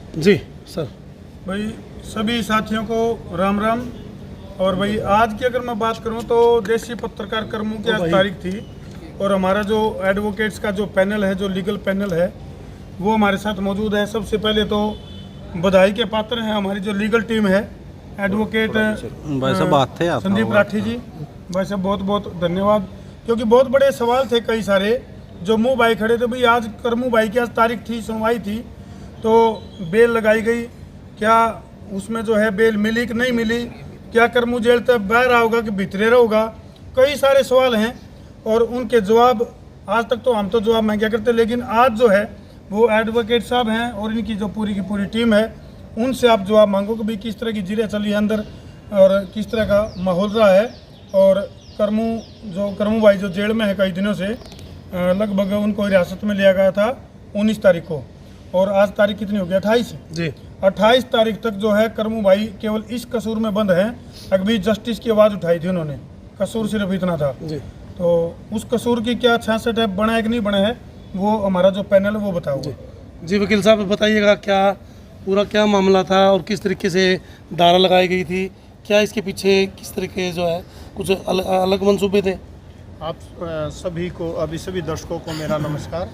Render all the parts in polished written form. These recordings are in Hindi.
जी सर। भाई सभी साथियों को राम राम। और भाई आज की अगर मैं बात करूं तो देसी पत्रकार कर्मों की आज तारीख थी और हमारा जो एडवोकेट्स का जो पैनल है, जो लीगल पैनल है, वो हमारे साथ मौजूद है। सबसे पहले तो बधाई के पात्र हैं हमारी जो लीगल टीम है, एडवोकेट संदीप राठी जी। भाई साहब बहुत बहुत धन्यवाद, क्योंकि बहुत बड़े सवाल थे कई सारे जो मुंह भाई खड़े थे। भाई आज करमू भाई की आज तारीख थी, सुनवाई थी, तो बेल लगाई गई, क्या उसमें जो है बेल मिली कि नहीं मिली, क्या करमू जेल तक बाहर आओगा कि भीतरे रहोगा, कई सारे सवाल हैं और उनके जवाब आज तक तो हम तो जवाब मांगा करते, लेकिन आज जो है वो एडवोकेट साहब हैं और इनकी जो पूरी की पूरी टीम है, उनसे आप जवाब मांगो कि भाई किस तरह की जिले चली है अंदर और किस तरह का माहौल रहा है। और करमू भाई जो जेल में है कई दिनों से, लगभग उनको हिरासत में लिया गया था 19 तारीख को, और आज तारीख कितनी हो गई, 28 जी। 28 तारीख तक जो है करमू भाई केवल इस कसूर में बंद हैं। अभी जस्टिस की आवाज़ उठाई थी उन्होंने, कसूर सिर्फ इतना था जी। तो उस कसूर की क्या 66 ऐप बना है कि नहीं बना है, वो हमारा जो पैनल है वो बताओगे। जी वकील साहब बताइएगा, क्या पूरा क्या मामला था और किस तरीके से धारा लगाई गई थी, क्या इसके पीछे किस तरीके जो है कुछ अलग मंसूबे थे। आप सभी को, अभी सभी दर्शकों को मेरा नमस्कार।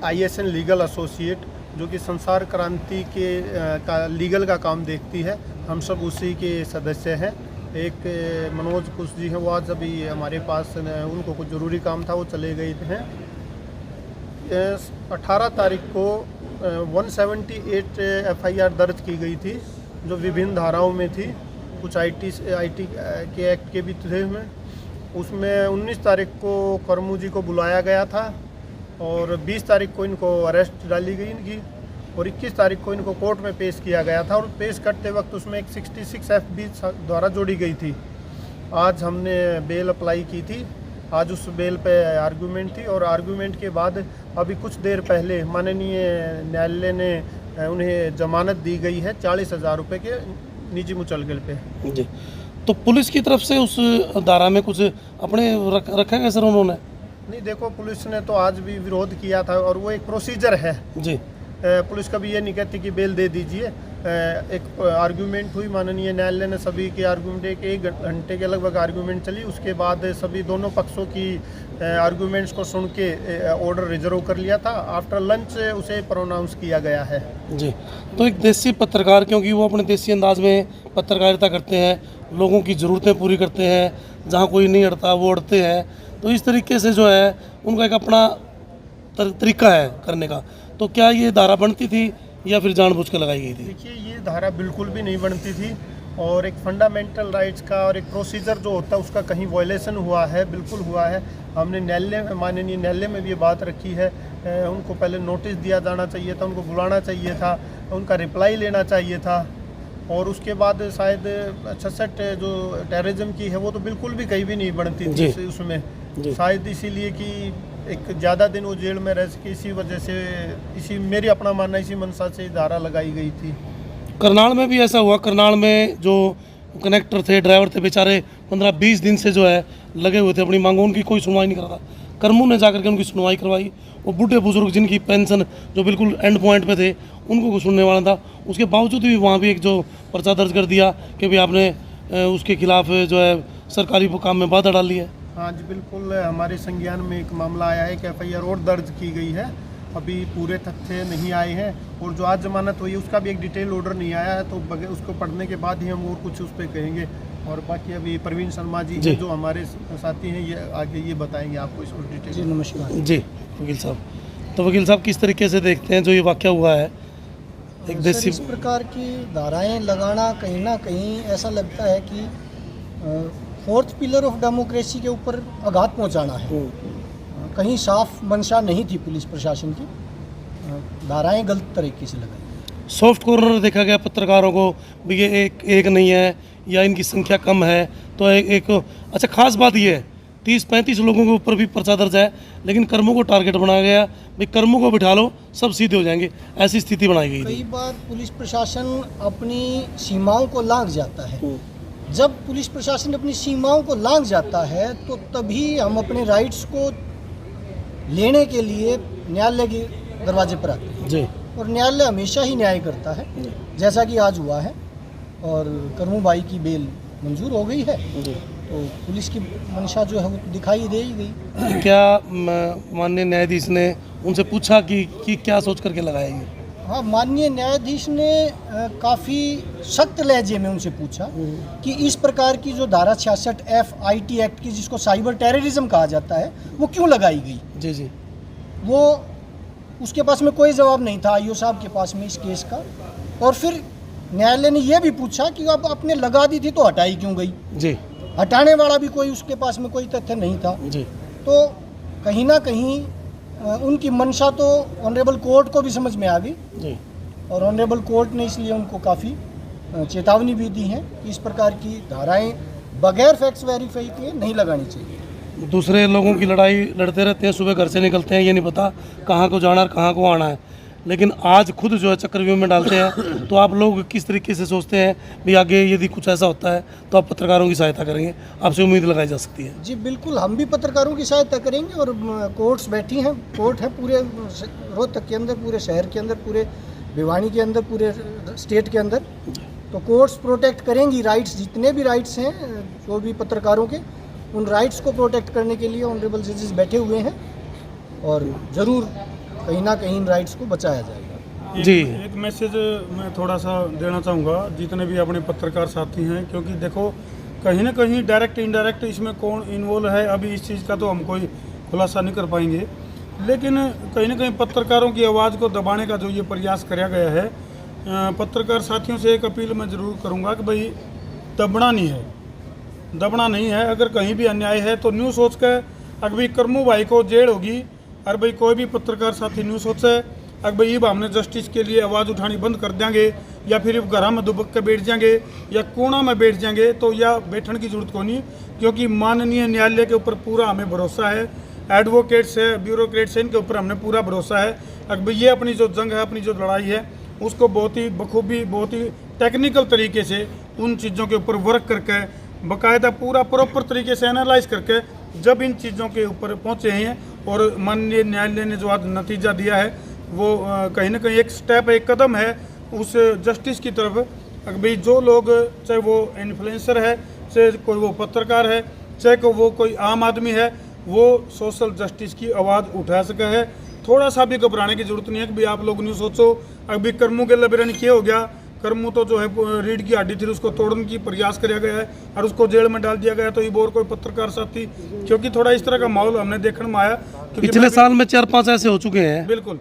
ISN लीगल एसोसिएट जो कि संसार क्रांति के का लीगल का काम देखती है, हम सब उसी के सदस्य हैं। एक मनोज कुश जी हैं, वो आज अभी हमारे पास, उनको कुछ ज़रूरी काम था, वो चले गए हैं। 18 तारीख को 178 FIR दर्ज की गई थी जो विभिन्न धाराओं में थी, कुछ IT के एक्ट के भी थे उसमें 19 तारीख को करमू जी को बुलाया गया था और 20 तारीख को इनको अरेस्ट डाली गई इनकी, और 21 तारीख को इनको कोर्ट में पेश किया गया था और पेश करते वक्त उसमें एक 66 FB द्वारा जोड़ी गई थी। आज हमने बेल अप्लाई की थी, आज उस बेल पे आर्गूमेंट थी और आर्गूमेंट के बाद अभी कुछ देर पहले माननीय न्यायालय ने उन्हें जमानत दी गई है 40,000 रुपये के निजी मुचलगल पे। जी, तो पुलिस की तरफ से उस धारा में कुछ अपने रखा गया सर उन्होंने? नहीं, देखो पुलिस ने तो आज भी विरोध किया था और वो एक प्रोसीजर है जी। पुलिस कभी ये नहीं कहती कि बेल दे दीजिए। एक आर्गूमेंट हुई, माननीय न्यायालय ने सभी के आर्गूमेंट, एक घंटे के लगभग आर्गूमेंट चली, उसके बाद सभी दोनों पक्षों की आर्गूमेंट्स को सुन के ऑर्डर रिजर्व कर लिया था। आफ्टर लंच उसे प्रोनाउंस किया गया है। जी, तो एक देसी पत्रकार, क्योंकि वो अपने देसी अंदाज में पत्रकारिता करते हैं, लोगों की ज़रूरतें पूरी करते हैं, जहाँ कोई नहीं अड़ता वो अड़ते हैं, तो इस तरीके से जो है उनका एक अपना तरीका है करने का। तो क्या ये धारा बनती थी या फिर जानबूझ के लगाई गई थी? देखिए, ये धारा बिल्कुल भी नहीं बनती थी और एक फंडामेंटल राइट्स का और एक प्रोसीजर जो होता है उसका कहीं वायलेशन हुआ है, बिल्कुल हुआ है। हमने न्यायालय, माननीय न्यायालय में भी ये बात रखी है। उनको पहले नोटिस दिया जाना चाहिए था, उनको बुलाना चाहिए था, उनका रिप्लाई लेना चाहिए था, और उसके बाद शायद 66 जो टेररिज्म की है वो तो बिल्कुल भी कहीं भी नहीं बनती थी उसमें, शायद इसीलिए कि एक ज़्यादा दिन वो जेल में रह सके, इसी वजह से, इसी मेरी अपना मानना, इसी मंशा से धारा लगाई गई थी। करनाल में भी ऐसा हुआ। करनाल में जो कनेक्टर थे, ड्राइवर थे, बेचारे 15-20 दिन से जो है लगे हुए थे अपनी मांगों, उनकी कोई सुनवाई नहीं कर रहा था। करमू ने जाकर के उनकी सुनवाई करवाई। वो बूढ़े बुजुर्ग जिनकी पेंशन जो बिल्कुल एंड पॉइंट पे थे, उनको कुछ सुनने वाला था, उसके बावजूद भी वहाँ भी एक जो पर्चा दर्ज कर दिया कि भाई आपने उसके खिलाफ जो है सरकारी काम में बाधा डाली है। हाँ जी, बिल्कुल। हमारे संज्ञान में एक मामला आया है कि FIR और दर्ज की गई है, अभी पूरे तथ्य नहीं आए हैं, और जो आज जमानत हुई है उसका भी एक डिटेल ऑर्डर नहीं आया है, तो उसको पढ़ने के बाद ही हम और कुछ उस पर कहेंगे। और बाकी अभी प्रवीण शर्मा जी जो हमारे साथी हैं, ये आगे ये बताएंगे आपको इस डिटेल। जी नमस्कार। जी वकील साहब, तो वकील साहब किस तरीके से देखते हैं जो ये वाक़या हुआ है? एक देसी इस प्रकार की धाराएं लगाना कहीं ना कहीं ऐसा लगता है कि फोर्थ पिलर ऑफ डेमोक्रेसी के ऊपर आघात पहुंचाना है। कहीं साफ मंशा नहीं थी पुलिस प्रशासन की, धाराएं गलत तरीके से लगाई। सॉफ्ट कॉर्नर देखा गया पत्रकारों को भी, ये एक नहीं है या इनकी संख्या कम है, तो एक अच्छा खास बात ये है 30-35 लोगों के ऊपर भी पर्चा दर्ज है, लेकिन कर्मों को टारगेट बनाया गया, भाई कर्मों को बिठा लो सब सीधे हो जाएंगे, ऐसी स्थिति बनाई गई थी। कई बार पुलिस प्रशासन अपनी सीमाओं को लांघ जाता है। जब पुलिस प्रशासन अपनी सीमाओं को लांघ जाता है तो तभी हम अपने राइट्स को लेने के लिए न्यायालय के दरवाजे पर आते हैं। जी। और न्यायालय हमेशा ही न्याय करता है, जैसा कि आज हुआ है। और करमू भाई की बेल मंजूर हो गई है, तो पुलिस की मंशा जो है वो दिखाई दे ही गई। क्या माननीय न्यायाधीश ने उनसे पूछा कि क्या सोच करके लगाया ये? हाँ, माननीय न्यायाधीश ने काफ़ी सख्त लहजे में उनसे पूछा कि इस प्रकार की जो धारा 66 FIT एक्ट की, जिसको साइबर टेररिज्म कहा जाता है, वो क्यों लगाई गई। जी जी। वो उसके पास में कोई जवाब नहीं था, IO साहब के पास में इस केस का। और फिर न्यायालय ने यह भी पूछा कि अब आपने लगा दी थी तो हटाई क्यों गई। जी। हटाने वाला भी कोई उसके पास में कोई तथ्य नहीं था। जी। तो कहीं ना कहीं उनकी मंशा तो ऑनरेबल कोर्ट को भी समझ में आ गई, जी। और ऑनरेबल कोर्ट ने इसलिए उनको काफ़ी चेतावनी भी दी है कि इस प्रकार की धाराएं बगैर फैक्ट्स वेरीफाई किए नहीं लगानी चाहिए। दूसरे लोगों की लड़ाई लड़ते रहते हैं, सुबह घर से निकलते हैं, ये नहीं पता कहाँ को जाना और कहाँ को आना है, लेकिन आज खुद जो है चक्रव्यूह में डालते हैं। तो आप लोग किस तरीके से सोचते हैं भी आगे यदि कुछ ऐसा होता है तो आप पत्रकारों की सहायता करेंगे? आपसे उम्मीद लगाई जा सकती है? जी बिल्कुल, हम भी पत्रकारों की सहायता करेंगे। और कोर्ट्स बैठी हैं, कोर्ट है पूरे रोहतक के अंदर, पूरे शहर के अंदर, पूरे भिवानी के अंदर, पूरे स्टेट के अंदर। तो कोर्ट्स प्रोटेक्ट करेंगी राइट्स, जितने भी राइट्स हैं जो भी पत्रकारों के, उन राइट्स को प्रोटेक्ट करने के लिए ऑनरेबल जजेस बैठे हुए हैं, और ज़रूर कहीं ना कहीं इन राइट्स को बचाया जाएगा। जी। एक मैसेज मैं थोड़ा सा देना चाहूँगा जितने भी अपने पत्रकार साथी हैं, क्योंकि देखो कहीं ना कहीं डायरेक्ट इनडायरेक्ट इसमें कौन इन्वॉल्व है, अभी इस चीज़ का तो हम कोई खुलासा नहीं कर पाएंगे, लेकिन कहीं ना कहीं पत्रकारों की आवाज़ को दबाने का जो ये प्रयास किया गया है, पत्रकार साथियों से एक अपील मैं ज़रूर करूँगा कि भाई दबना नहीं है, दबना नहीं है। अगर कहीं भी अन्याय है तो न्यूज़ सोच कर, अगर भाई करमू भाई को जेल होगी, और भाई कोई भी पत्रकार साथी न्यूज़ सोचे अगर भाई अब हमने जस्टिस के लिए आवाज़ उठानी बंद कर देंगे, या फिर अब घर में दुबक के बैठ जाएंगे या कोना में बैठ जाएंगे, तो या बैठने की जरूरत को नहीं, क्योंकि माननीय न्यायालय के ऊपर पूरा हमें भरोसा है, एडवोकेट्स है, ब्यूरोक्रेट्स है, इनके ऊपर हमने पूरा भरोसा है। अगर भाई ये अपनी जो जंग है, अपनी जो लड़ाई है, उसको बहुत ही बखूबी, बहुत ही टेक्निकल तरीके से उन चीज़ों के ऊपर वर्क करके, बाकायदा पूरा प्रॉपर तरीके से एनालाइज करके जब इन चीज़ों के ऊपर पहुँचे हैं, और माननीय न्यायालय ने जो आज नतीजा दिया है वो कहीं ना कहीं एक स्टेप, एक कदम है उस जस्टिस की तरफ। अगर भाई जो लोग, चाहे वो इन्फ्लुएंसर है, चाहे कोई वो पत्रकार है, चाहे वो कोई आम आदमी है, वो सोशल जस्टिस की आवाज़ उठा सका है। थोड़ा सा भी घबराने की जरूरत नहीं है कि भाई आप लोग नहीं सोचो अभी करमू के लबेरन क्या हो गया, करमू तो जो है रीढ़ की हड्डी थी, उसको तोड़ने की प्रयास किया गया है और उसको जेल में डाल दिया गया। तो ये और कोई पत्रकार साथी, क्योंकि थोड़ा इस तरह का माहौल हमने देखने में आया, पिछले साल में 4-5 ऐसे हो चुके हैं। बिल्कुल,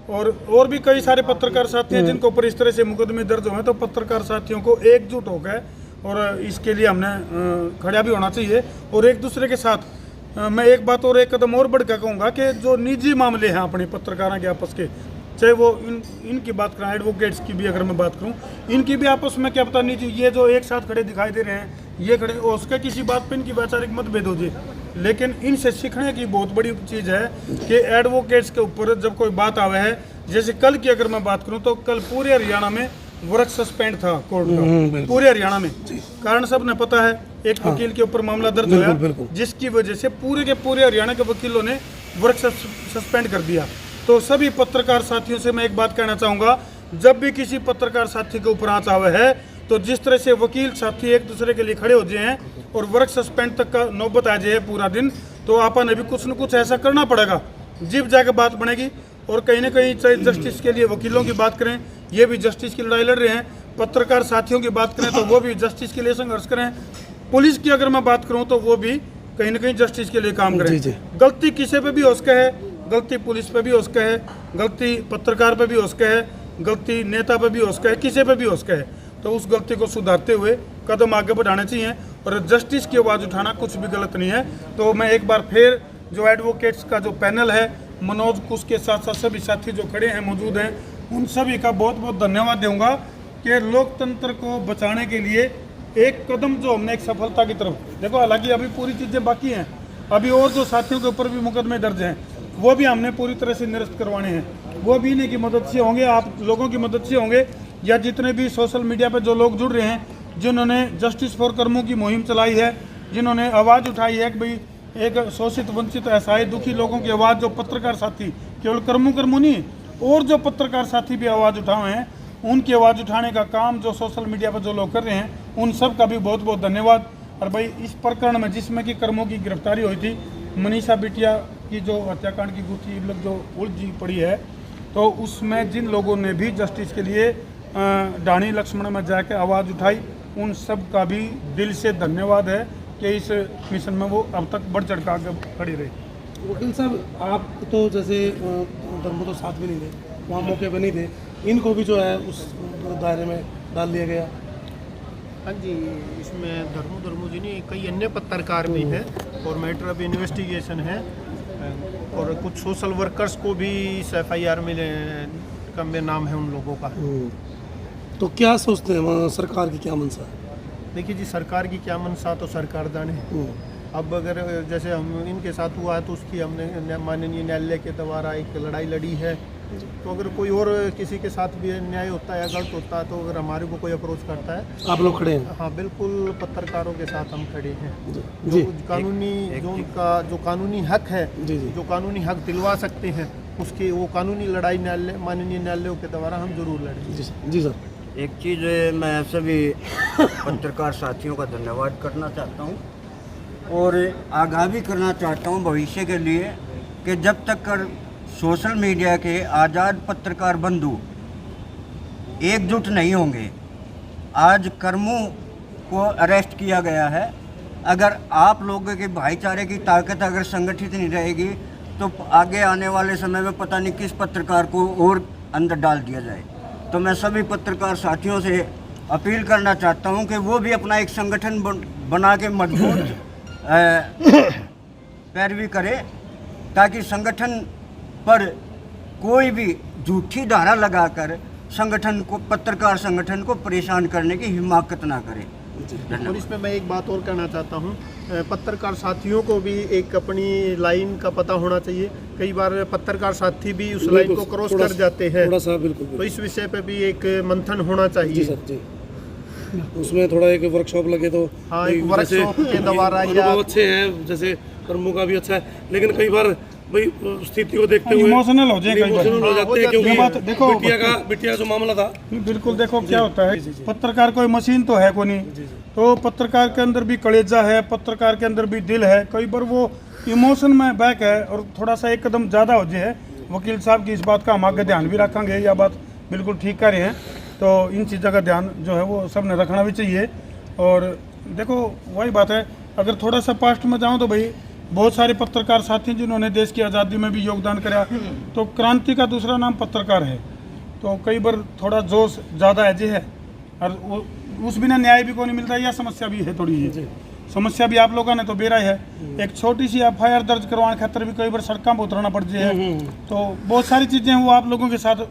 और भी कई सारे पत्रकार साथी हैं जिनके ऊपर इस तरह से मुकदमे दर्ज हुए हैं। तो पत्रकार साथियों को एकजुट होकर, और इसके लिए हमने खड़ा भी होना चाहिए, और एक दूसरे के साथ मैं एक बात और एक कदम और बढ़ कर कहूँगा कि जो निजी मामले हैं अपने पत्रकारों के आपस के, चाहे वो इनकी बात करें, एडवोकेट्स की भी अगर मैं बात करूं, इनकी भी आपस में क्या पता नहीं थी, ये जो एक साथ खड़े दिखाई दे रहे हैं, ये खड़े, उसके किसी बात पे इनकी वैचारिक मतभेद हो जाए, लेकिन इनसे सीखने की बहुत बड़ी चीज़ है कि एडवोकेट्स के ऊपर जब कोई बात आवे है, जैसे कल की अगर मैं बात करूं तो कल पूरे हरियाणा में वर्क सस्पेंड था कोर्ट का, पूरे हरियाणा में। कारण सब ने पता है, एक वकील के ऊपर मामला दर्ज हुआ, जिसकी वजह से पूरे के पूरे हरियाणा के वकीलों ने वर्क सस्पेंड कर दिया। तो सभी पत्रकार साथियों से मैं एक बात कहना चाहूँगा, जब भी किसी पत्रकार साथी के ऊपर आँच आवे है, तो जिस तरह से वकील साथी एक दूसरे के लिए खड़े हो जाए हैं और वर्क सस्पेंड तक का नौबत आ जाए पूरा दिन, तो आपन अभी कुछ न कुछ ऐसा करना पड़ेगा, जिब जाकर बात बनेगी। और कहीं ना कहीं चाहे जस्टिस के लिए वकीलों की बात करें, ये भी जस्टिस की लड़ाई लड़ रहे हैं, पत्रकार साथियों की बात करें तो वो भी जस्टिस के लिए संघर्ष करें, पुलिस की अगर मैं बात करूँ तो वो भी कहीं ना कहीं जस्टिस के लिए काम करें। गलती किसी पे भी हो सके है, गलती पुलिस पे भी हो सके है, गलती पत्रकार पे भी हो सके है, गलती नेता पे भी हो सके है, किसी पे भी हो सके है, तो उस गलती को सुधारते हुए कदम आगे बढ़ाने चाहिए, और जस्टिस की आवाज़ उठाना कुछ भी गलत नहीं है। तो मैं एक बार फिर जो एडवोकेट्स का जो पैनल है, मनोज कुश के साथ साथ सभी साथी जो खड़े हैं, मौजूद हैं, उन सभी का बहुत बहुत धन्यवाद दूंगा कि लोकतंत्र को बचाने के लिए एक कदम जो हमने एक सफलता की तरफ, देखो हालांकि अभी पूरी चीज़ें बाकी हैं, अभी और जो साथियों के ऊपर भी मुकदमे दर्ज हैं वो भी हमने पूरी तरह से निरस्त करवाने हैं, वो भी इन्हीं की मदद से होंगे, आप लोगों की मदद से होंगे, या जितने भी सोशल मीडिया पर जो लोग जुड़ रहे हैं, जिन्होंने जस्टिस फॉर करमू की मुहिम चलाई है, जिन्होंने आवाज़ उठाई है कि भाई एक शोषित वंचित असहाय दुखी लोगों की आवाज़, जो पत्रकार साथी केवल करमू नहीं, और जो पत्रकार साथी भी आवाज़ उठाए हैं, उनकी आवाज़ उठाने का काम जो सोशल मीडिया पर जो लोग कर रहे हैं, उन सब का भी बहुत बहुत धन्यवाद। और भाई इस प्रकरण में जिसमें कि कर्मों की गिरफ्तारी हुई थी, मनीषा बिटिया की जो हत्याकांड की गुत्थी मतलब जो उलझी पड़ी है, तो उसमें जिन लोगों ने भी जस्टिस के लिए ढाणी लक्ष्मण में जाकर आवाज़ उठाई, उन सब का भी दिल से धन्यवाद है कि इस मिशन में वो अब तक बढ़ चढ़ कर आगे खड़ी रही। वकील साहब, आप तो जैसे धर्मो तो साथ भी नहीं थे, वहाँ मौके पर नहीं थे, इनको भी जो है उस दायरे में डाल दिया गया। हाँ जी, इसमें धर्मो जी नहीं, कई अन्य पत्रकार भी हैं और मैटर ऑफ इन्वेस्टिगेशन है, और कुछ सोशल वर्कर्स को भी इस FIR में नाम है उन लोगों का। तो क्या सोचते हैं वहाँ सरकार की क्या मंशा है? देखिए जी, सरकार की क्या मंशा तो सरकार जाने। अब अगर जैसे हम इनके साथ हुआ है तो उसकी हमने माननीय न्यायालय के द्वारा एक लड़ाई लड़ी है, तो अगर कोई और किसी के साथ भी अन्याय होता है, गलत होता है, तो अगर हमारे को कोई अप्रोच करता है, आप लोग खड़े हैं? हाँ बिल्कुल, पत्रकारों के साथ हम खड़े हैं। जी, जो कानूनी जो उनका जो कानूनी हक है, जी। जो कानूनी हक दिलवा सकते हैं, उसकी वो कानूनी लड़ाई न्यायालय माननीय न्यायालयों के द्वारा हम जरूर लड़ेंगे। जी सर, जी सर। एक चीज़ मैं सभी पत्रकार साथियों का धन्यवाद करना चाहता हूँ और आगाह भी करना चाहता हूँ भविष्य के लिए कि जब तक कर सोशल मीडिया के आज़ाद पत्रकार बंधु एकजुट नहीं होंगे, आज कर्मों को अरेस्ट किया गया है, अगर आप लोगों के भाईचारे की ताकत अगर संगठित नहीं रहेगी तो आगे आने वाले समय में पता नहीं किस पत्रकार को और अंदर डाल दिया जाए। तो मैं सभी पत्रकार साथियों से अपील करना चाहता हूं कि वो भी अपना एक संगठन बना के मजबूत पैरवी करे, ताकि संगठन पर कोई भी झूठी धारा लगाकर संगठन को, पत्रकार संगठन को परेशान करने की हिमाकत ना करे। और इसमें मैं एक बात और कहना चाहता हूँ, पत्रकार साथियों को भी एक अपनी लाइन का पता होना चाहिए। कई बार पत्रकार साथी भी उस लाइन को क्रॉस कर जाते हैं, थोड़ा सा बिल्कुल। तो इस विषय पे भी एक मंथन होना चाहिए। जी सर, जी। उसमें थोड़ा एक वर्कशॉप लगे तो हाँ, एक वर्कशॉप के द्वारा या अच्छे हैं, जैसे कर्मों का भी अच्छा है, लेकिन कई बार भाई स्थिति को देखते हुए इमोशनल हो जाए, कई बार इमोशनल हो जाते हैं, ये बात क्योंकि देखो, बिटिया जो मामला था, बिल्कुल देखो क्या होता है, पत्रकार कोई मशीन तो है को नहीं, तो पत्रकार के अंदर भी कलेजा है, पत्रकार के अंदर भी दिल है। कई बार वो इमोशन में बैक है और थोड़ा सा एक कदम ज़्यादा हो जाए। वकील साहब की इस बात का हम आगे ध्यान भी रखेंगे, यह बात बिल्कुल ठीक कर रहे हैं। तो इन चीज़ों का ध्यान जो है वो सब ने रखना भी चाहिए। और देखो वही बात है, अगर थोड़ा सा पास्ट में जाऊँ तो भाई बहुत सारे पत्रकार साथी जिन्होंने देश की आज़ादी में भी योगदान करा, तो क्रांति का दूसरा नाम पत्रकार है। तो कई बार थोड़ा जोश ज़्यादा है जी है, और उस बिना न्याय भी को नहीं मिलता, यह समस्या भी है थोड़ी है। समस्या भी आप लोगों ने तो बेरा है, एक छोटी सी FIR दर्ज करवाने खातर भी कई बार सड़कों पर उतरना पड़ जाए। तो बहुत सारी चीज़ें वो आप लोगों के साथ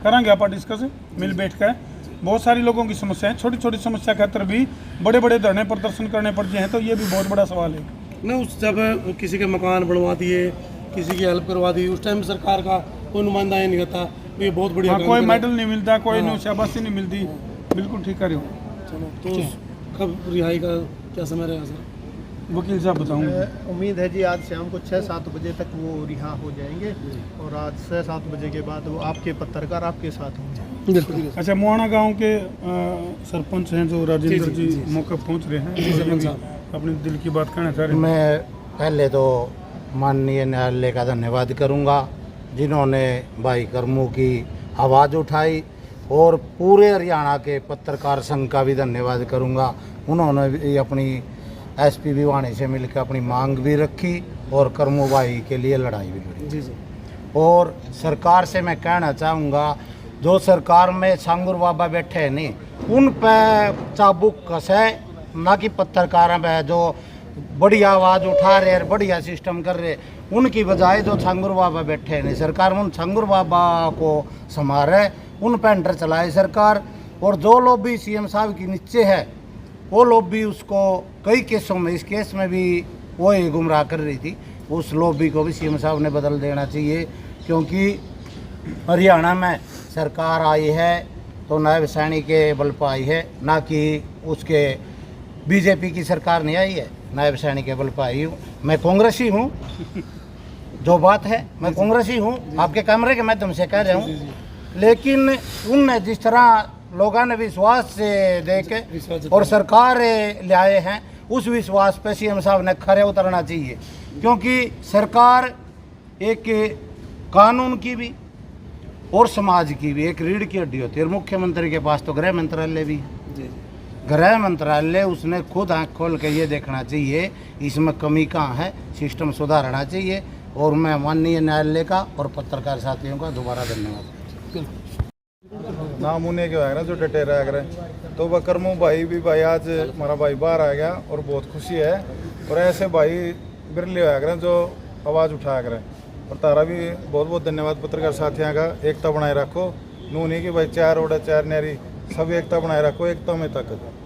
करेंगे, आप डिस्कस मिल बैठ कर। बहुत सारी लोगों की समस्या है, छोटी छोटी समस्या खातर भी बड़े बड़े धरने प्रदर्शन करने पड़ जाए, तो ये भी बहुत बड़ा सवाल है ना। उस जब किसी के मकान बनवा दिए, किसी की हेल्प करवा दी, उस टाइम सरकार का कोई नुमाइंदा ही नहीं रहता, ये बहुत बढ़िया काम कोई करा। मेडल नहीं मिलता, कोई नहीं शाबाशी नहीं मिलती। बिल्कुल ठीक कर रहे हो। चलो, तो कब रिहाई का क्या समय रहेगा सर? वकील साहब बताऊंगा। उम्मीद है जी आज शाम को 6-7 बजे तक वो रिहा हो जाएंगे, और आज 6-7 बजे के बाद वो आपके पत्रकार आपके साथ होंगे। अच्छा, मोहाना गांव के सरपंच हैं जो राजेंद्र जी मौके पहुंच रहे हैं, अपने दिल की बात कहना चाह रहे हैं। मैं पहले तो माननीय न्यायालय का धन्यवाद करूंगा जिन्होंने भाई कर्मों की आवाज़ उठाई, और पूरे हरियाणा के पत्रकार संघ का भी धन्यवाद करूंगा। उन्होंने भी अपनी SP भिवानी से मिलकर अपनी मांग भी रखी और कर्मों भाई के लिए लड़ाई भी लड़ी। जी सर। और सरकार से मैं कहना चाहूँगा, जो सरकार में सांगुर बाबा बैठे हैं नहीं, उन पर चाबुक कसे, ना कि पत्रकारों पे जो बढ़िया आवाज़ उठा रहे हैं, बढ़िया सिस्टम कर रहे, उनकी बजाय जो सांगुर बाबा बैठे हैं नहीं, सरकार उन सांगुर बाबा को संभाले, उन पर अंडर चलाए सरकार। और जो लोग भी CM साहब की नीचे है, वो लोग भी उसको कई केसों में, इस केस में भी वो ही गुमराह कर रही थी, उस लॉबी को भी CM साहब ने बदल देना चाहिए। क्योंकि हरियाणा में सरकार आई है तो नायब सैनी के बल पर आई है, ना कि उसके BJP की सरकार नहीं आई है, नायब सैनी के बल पर आई हूँ। मैं कांग्रेसी हूँ, जो बात है, मैं कांग्रेसी हूँ, आपके कैमरे के माध्यम से कह रहा हूँ। लेकिन उनने जिस तरह लोगों ने विश्वास से देके और सरकार ले आए हैं, उस विश्वास पे सीएम साहब ने खरे उतरना चाहिए, क्योंकि सरकार एक कानून की भी और समाज की भी एक रीढ़ की हड्डी होती है। और मुख्यमंत्री के पास तो गृह मंत्रालय भी है। गृह मंत्रालय उसने खुद आँख खोल के ये देखना चाहिए इसमें कमी कहाँ है, सिस्टम सुधारना चाहिए। और मैं माननीय न्यायालय का और पत्रकार साथियों का दोबारा धन्यवाद। नाम उन्हें के वगैरह जो डटेरा वगैरह तो वह करमू भाई भी भाई आज हमारा भाई बाहर आ गया और बहुत खुशी है। और ऐसे भाई बिरले वगैरह जो आवाज़ उठाया करें। और तारा भी बहुत बहुत धन्यवाद पत्रकार साथियों का। एकता बनाए रखो, नू नहीं कि भाई चार ओडा चार नारी, सब एकता बनाए रखो, एकता में ताकत है।